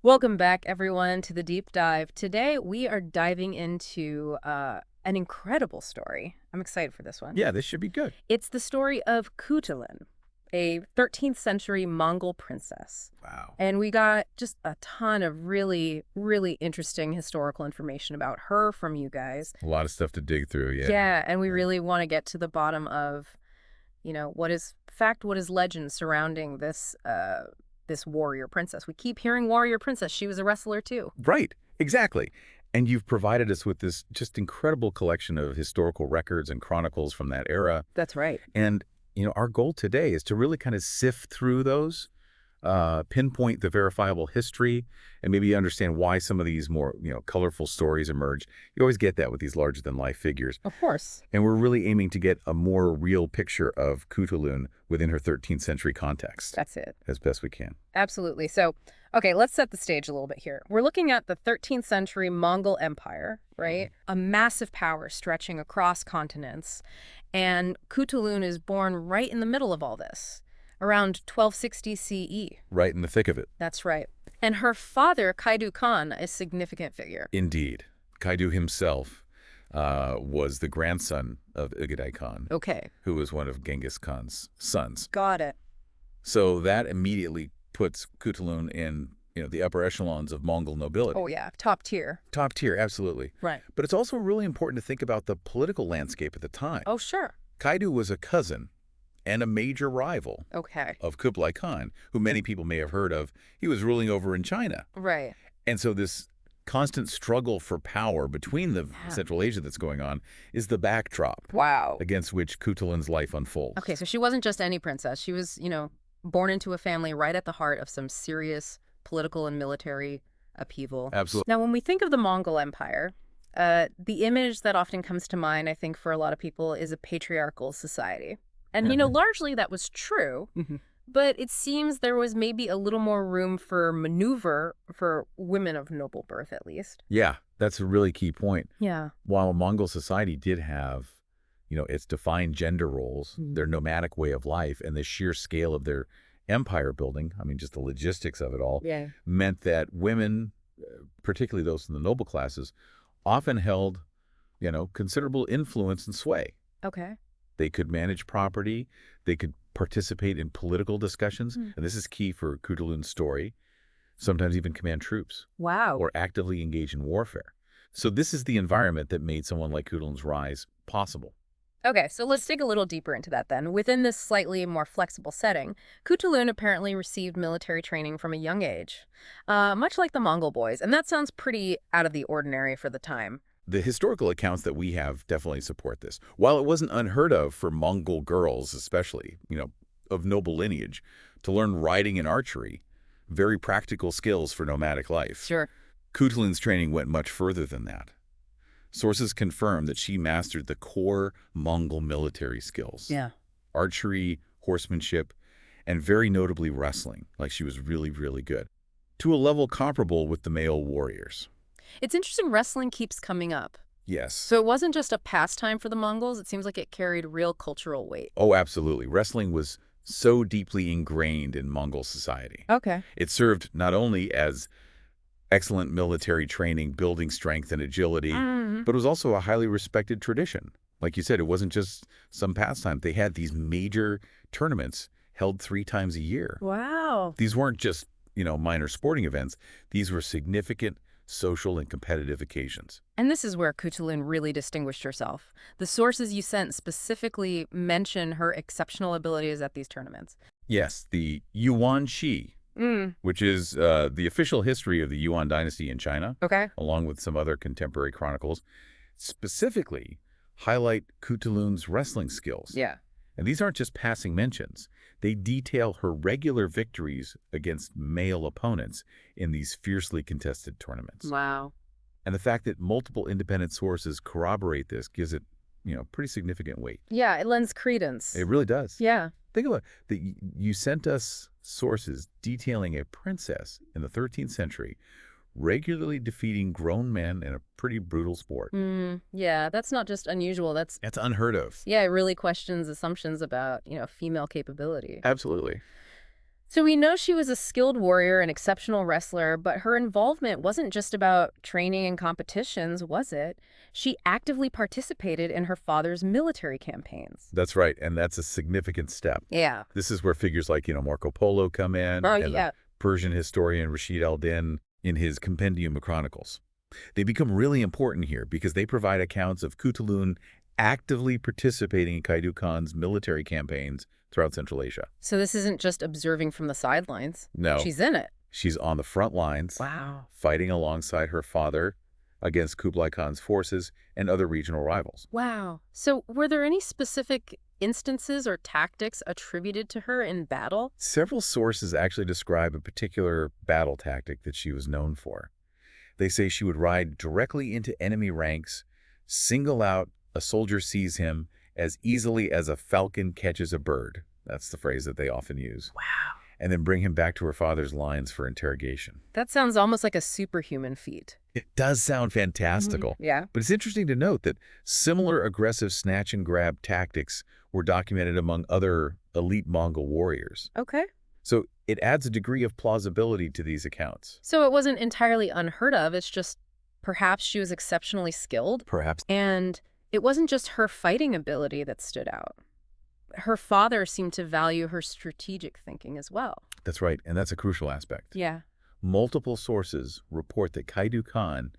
Welcome back, everyone, to the deep dive. Today, we are diving into an incredible story. I'm excited for this one. Yeah, this should be good. It's the story of Khutulun, a 13th century Mongol princess. Wow. And we got just a ton of really, really interesting historical information about her from you guys. A lot of stuff to dig through, yeah. Yeah, and we Yeah. really want to get to the bottom of, what is fact, what is legend surrounding this warrior princess. We keep hearing warrior princess. She was a wrestler too. Right, exactly. And you've provided us with this just incredible collection of historical records and chronicles from that era. That's right. And, our goal today is to really kind of sift through those, pinpoint the verifiable history, and maybe understand why some of these more, colorful stories emerge. You always get that with these larger-than-life figures. Of course. And we're really aiming to get a more real picture of Khutulun within her 13th century context. That's it. As best we can. Absolutely. So, okay, let's set the stage a little bit here. We're looking at the 13th century Mongol Empire, right? A massive power stretching across continents. And Khutulun is born right in the middle of all this, around 1260 CE. Right in the thick of it. That's right. And her father, Kaidu Khan, a significant figure. Indeed. Kaidu himself was the grandson of Kublai Khan, Okay. who was one of Genghis Khan's sons. Got it. So that immediately puts Khutulun in, the upper echelons of Mongol nobility. Oh, yeah. Top tier. Top tier, absolutely. Right. But it's also really important to think about the political landscape at the time. Oh, sure. Kaidu was a cousin and a major rival Okay. of Kublai Khan, who many people may have heard of. He was ruling over in China. Right. And so this constant struggle for power between the Yeah. Central Asia that's going on is the backdrop Wow. against which Khutulun's life unfolds. Okay, so she wasn't just any princess. She was, born into a family right at the heart of some serious political and military upheaval. Absolutely. Now, when we think of the Mongol Empire, the image that often comes to mind, I think, for a lot of people is a patriarchal society. And, largely that was true, but it seems there was maybe a little more room for maneuver for women of noble birth, at least. Yeah, that's a really key point. Yeah. While Mongol society did have, its defined gender roles, their nomadic way of life, and the sheer scale of their empire building, just the logistics of it all, Yeah. meant that women, particularly those in the noble classes, often held, considerable influence and sway. Okay. They could manage property. They could participate in political discussions. And this is key for Khutulun's story. Sometimes even command troops Wow. or actively engage in warfare. So this is the environment that made someone like Khutulun's rise possible. Okay, so let's dig a little deeper into that then. Within this slightly more flexible setting, Khutulun apparently received military training from a young age, much like the Mongol boys, and that sounds pretty out of the ordinary for the time. The historical accounts that we have definitely support this. While it wasn't unheard of for Mongol girls, especially, of noble lineage, to learn riding and archery, very practical skills for nomadic life. Sure. Khutulun's training went much further than that. Sources confirm that she mastered the core Mongol military skills. Yeah. Archery, horsemanship, and very notably wrestling. Like she was really, really good. To a level comparable with the male warriors. It's interesting wrestling keeps coming up. Yes. So it wasn't just a pastime for the Mongols. It seems like it carried real cultural weight. Oh, absolutely. Wrestling was so deeply ingrained in Mongol society. Okay. It served not only as excellent military training, building strength and agility, but it was also a highly respected tradition. Like you said, it wasn't just some pastime. They had these major tournaments held 3 times a year. Wow. These weren't just, minor sporting events. These were significant social and competitive occasions. And this is where Khutulun really distinguished herself. The sources you sent specifically mention her exceptional abilities at these tournaments. Yes, the Yuan Shi, which is the official history of the Yuan dynasty in China, Okay. along with some other contemporary chronicles, specifically highlight Khutulun's wrestling skills. Yeah. And these aren't just passing mentions. They detail her regular victories against male opponents in these fiercely contested tournaments. Wow. And the fact that multiple independent sources corroborate this gives it, pretty significant weight. Yeah, it lends credence. It really does. Yeah. Think about that. You sent us sources detailing a princess in the 13th century regularly defeating grown men in a pretty brutal sport. Yeah, that's not just unusual. That's unheard of. Yeah, it really questions assumptions about, female capability. Absolutely. So we know she was a skilled warrior and exceptional wrestler, but her involvement wasn't just about training and competitions, was it? She actively participated in her father's military campaigns. That's right, and that's a significant step. Yeah. This is where figures like, Marco Polo come in, Oh, and the yeah. Persian historian Rashid al-Din in his Compendium of Chronicles. They become really important here because they provide accounts of Khutulun actively participating in Kaidu Khan's military campaigns throughout Central Asia. So this isn't just observing from the sidelines. No, She's in it. she's on the front lines, Wow. fighting alongside her father against Kublai Khan's forces and other regional rivals. Wow. So were there any specific instances or tactics attributed to her in battle? Several sources actually describe a particular battle tactic that she was known for. They say she would ride directly into enemy ranks, single out a soldier sees him as easily as a falcon catches a bird. That's the phrase that they often use. Wow. And then bring him back to her father's lines for interrogation. That sounds almost like a superhuman feat. It does sound fantastical. Yeah. But it's interesting to note that similar aggressive snatch and grab tactics were documented among other elite Mongol warriors. Okay. So it adds a degree of plausibility to these accounts. So it wasn't entirely unheard of. It's just perhaps she was exceptionally skilled. Perhaps. And it wasn't just her fighting ability that stood out. Her father seemed to value her strategic thinking as well. That's right, and that's a crucial aspect. Yeah. Multiple sources report that Kaidu Khan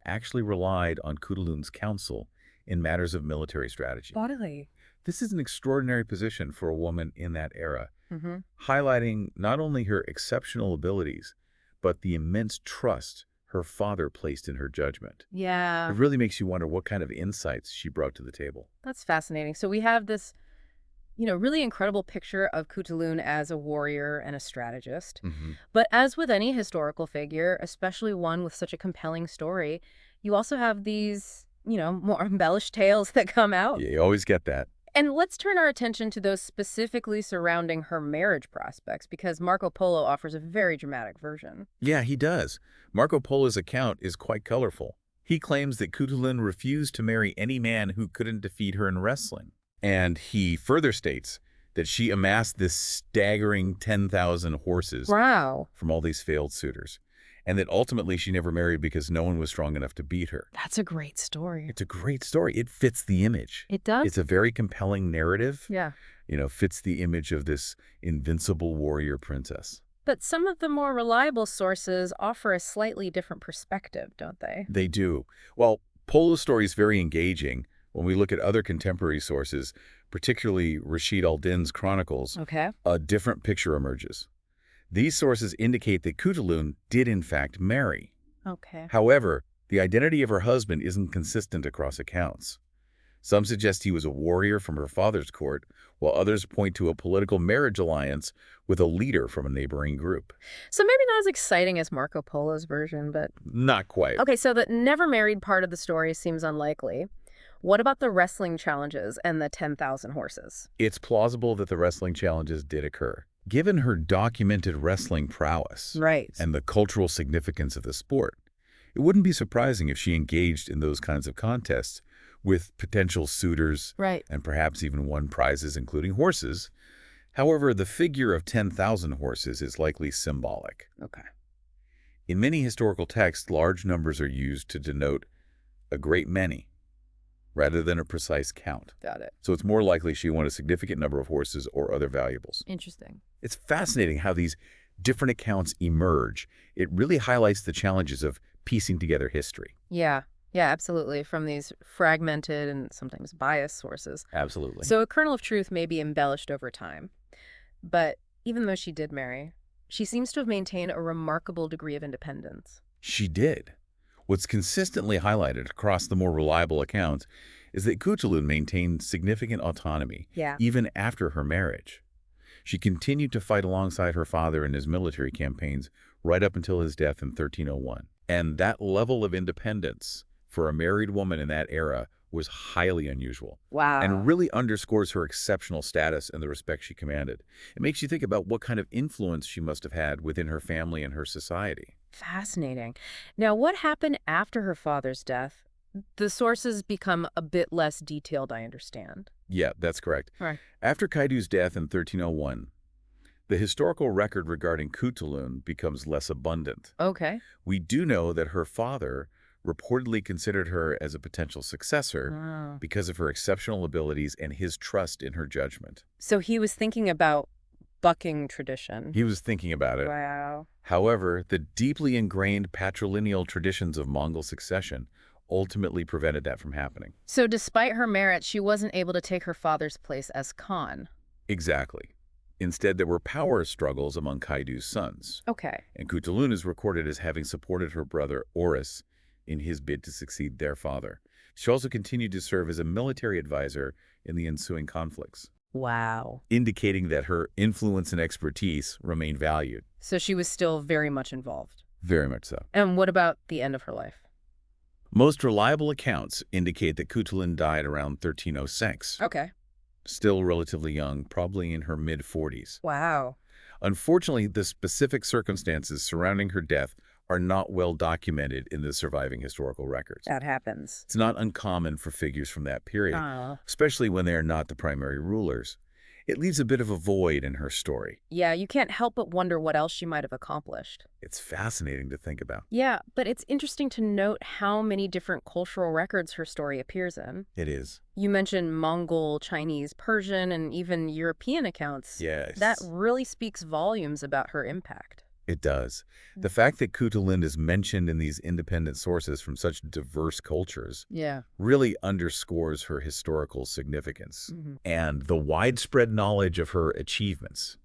actually relied on Khutulun's counsel in matters of military strategy. Bodily. This is an extraordinary position for a woman in that era, Mm-hmm. highlighting not only her exceptional abilities, but the immense trust her father placed in her judgment. Yeah. It really makes you wonder what kind of insights she brought to the table. That's fascinating. So we have this, really incredible picture of Khutulun as a warrior and a strategist. Mm-hmm. But as with any historical figure, especially one with such a compelling story, you also have these, more embellished tales that come out. Yeah, you always get that. And let's turn our attention to those specifically surrounding her marriage prospects, because Marco Polo offers a very dramatic version. Yeah, he does. Marco Polo's account is quite colorful. He claims that Khutulun refused to marry any man who couldn't defeat her in wrestling. And he further states that she amassed this staggering 10,000 horses Wow. from all these failed suitors, and that ultimately she never married because no one was strong enough to beat her. That's a great story. It's a great story. It fits the image. It does? It's a very compelling narrative. Yeah. Fits the image of this invincible warrior princess. But some of the more reliable sources offer a slightly different perspective, don't they? They do. Well, Polo's story is very engaging. When we look at other contemporary sources, particularly Rashid al-Din's chronicles, Okay. a different picture emerges. These sources indicate that Khutulun did in fact marry. Okay. However, the identity of her husband isn't consistent across accounts. Some suggest he was a warrior from her father's court, while others point to a political marriage alliance with a leader from a neighboring group. So maybe not as exciting as Marco Polo's version, but... Not quite. Okay, so the never married part of the story seems unlikely. What about the wrestling challenges and the 10,000 horses? It's plausible that the wrestling challenges did occur. Given her documented wrestling prowess Right. and the cultural significance of the sport, it wouldn't be surprising if she engaged in those kinds of contests with potential suitors Right. and perhaps even won prizes, including horses. However, the figure of 10,000 horses is likely symbolic. Okay. In many historical texts, large numbers are used to denote a great many, rather than a precise count. Got it. So it's more likely she won a significant number of horses or other valuables. Interesting. It's fascinating how these different accounts emerge. It really highlights the challenges of piecing together history. Yeah. Yeah, absolutely. From these fragmented and sometimes biased sources. Absolutely. So a kernel of truth may be embellished over time. But even though she did marry, she seems to have maintained a remarkable degree of independence. She did. What's consistently highlighted across the more reliable accounts is that Khutulun maintained significant autonomy Yeah. even after her marriage. She continued to fight alongside her father in his military campaigns right up until his death in 1301. And that level of independence for a married woman in that era was highly unusual. Wow. And really underscores her exceptional status and the respect she commanded. It makes you think about what kind of influence she must have had within her family and her society. Fascinating. Now, what happened after her father's death? The sources become a bit less detailed, I understand. Yeah, that's correct. Right. After Kaidu's death in 1301, The historical record regarding Khutulun becomes less abundant. Okay. We do know that her father reportedly considered her as a potential successor Oh. because of her exceptional abilities and his trust in her judgment. So he was thinking about bucking tradition. He was thinking about it. Wow. However, the deeply ingrained patrilineal traditions of Mongol succession ultimately prevented that from happening. So despite her merits, she wasn't able to take her father's place as Khan. Exactly. Instead, there were power struggles among Kaidu's sons, Okay. and Khutulun is recorded as having supported her brother Oris in his bid to succeed their father. She also continued to serve as a military advisor in the ensuing conflicts, Wow. indicating that her influence and expertise remained valued. So she was still very much involved. Very much so. And what about the end of her life? Most reliable accounts indicate that Khutulun died around 1306. Okay. Still relatively young, probably in her mid-40s. Wow. Unfortunately, the specific circumstances surrounding her death are not well documented in the surviving historical records. That happens. It's not uncommon for figures from that period, Oh. especially when they are not the primary rulers. It leaves a bit of a void in her story. Yeah, you can't help but wonder what else she might have accomplished. It's fascinating to think about. Yeah, but it's interesting to note how many different cultural records her story appears in. It is. You mentioned Mongol, Chinese, Persian, and even European accounts. Yes. That really speaks volumes about her impact. It does. The fact that Khutulun is mentioned in these independent sources from such diverse cultures Yeah. really underscores her historical significance and the widespread knowledge of her achievements.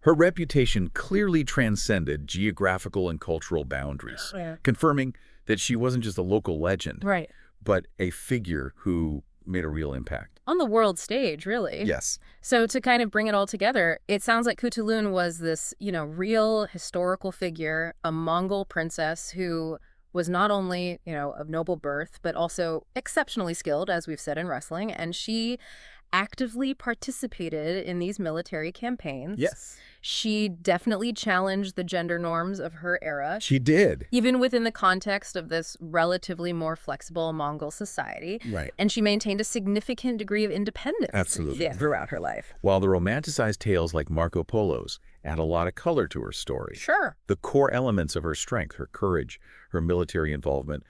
Her reputation clearly transcended geographical and cultural boundaries, confirming that she wasn't just a local legend, Right. but a figure who made a real impact. On the world stage, really. Yes. So to kind of bring it all together, it sounds like Khutulun was this, real historical figure, a Mongol princess who was not only, of noble birth, but also exceptionally skilled, as we've said, in wrestling. And she actively participated in these military campaigns. Yes. She definitely challenged the gender norms of her era. She did. Even within the context of this relatively more flexible Mongol society. Right. And she maintained a significant degree of independence Absolutely. throughout her life. While the romanticized tales like Marco Polo's add a lot of color to her story, Sure. the core elements of her strength, her courage, her military involvement,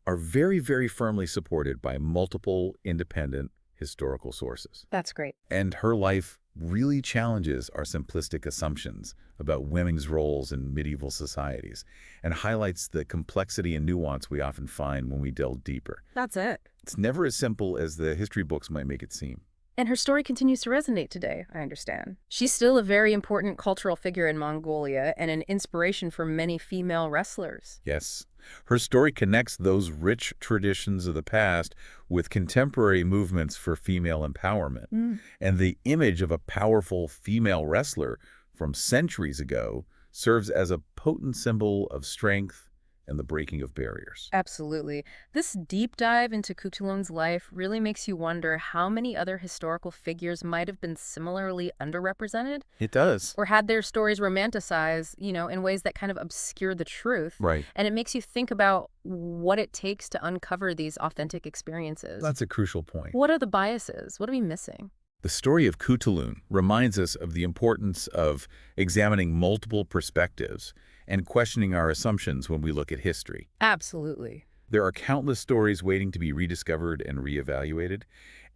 are very, very firmly supported by multiple independent historical sources. That's great. And her life really challenges our simplistic assumptions about women's roles in medieval societies and highlights the complexity and nuance we often find when we delve deeper. That's it. It's never as simple as the history books might make it seem. And her story continues to resonate today, I understand. She's still a very important cultural figure in Mongolia and an inspiration for many female wrestlers. Yes. Her story connects those rich traditions of the past with contemporary movements for female empowerment. And the image of a powerful female wrestler from centuries ago serves as a potent symbol of strength and the breaking of barriers. Absolutely. This deep dive into Khutulun's life really makes you wonder how many other historical figures might have been similarly underrepresented It does. or had their stories romanticized, in ways that kind of obscure the truth. Right. And it makes you think about what it takes to uncover these authentic experiences. That's a crucial point. What are the biases? What are we missing? The story of Khutulun reminds us of the importance of examining multiple perspectives and questioning our assumptions when we look at history. Absolutely. There are countless stories waiting to be rediscovered and reevaluated,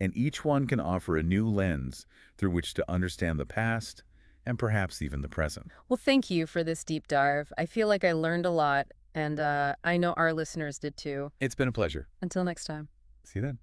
and each one can offer a new lens through which to understand the past and perhaps even the present. Well, thank you for this deep dive. I feel like I learned a lot, and I know our listeners did too. It's been a pleasure. Until next time. See you then.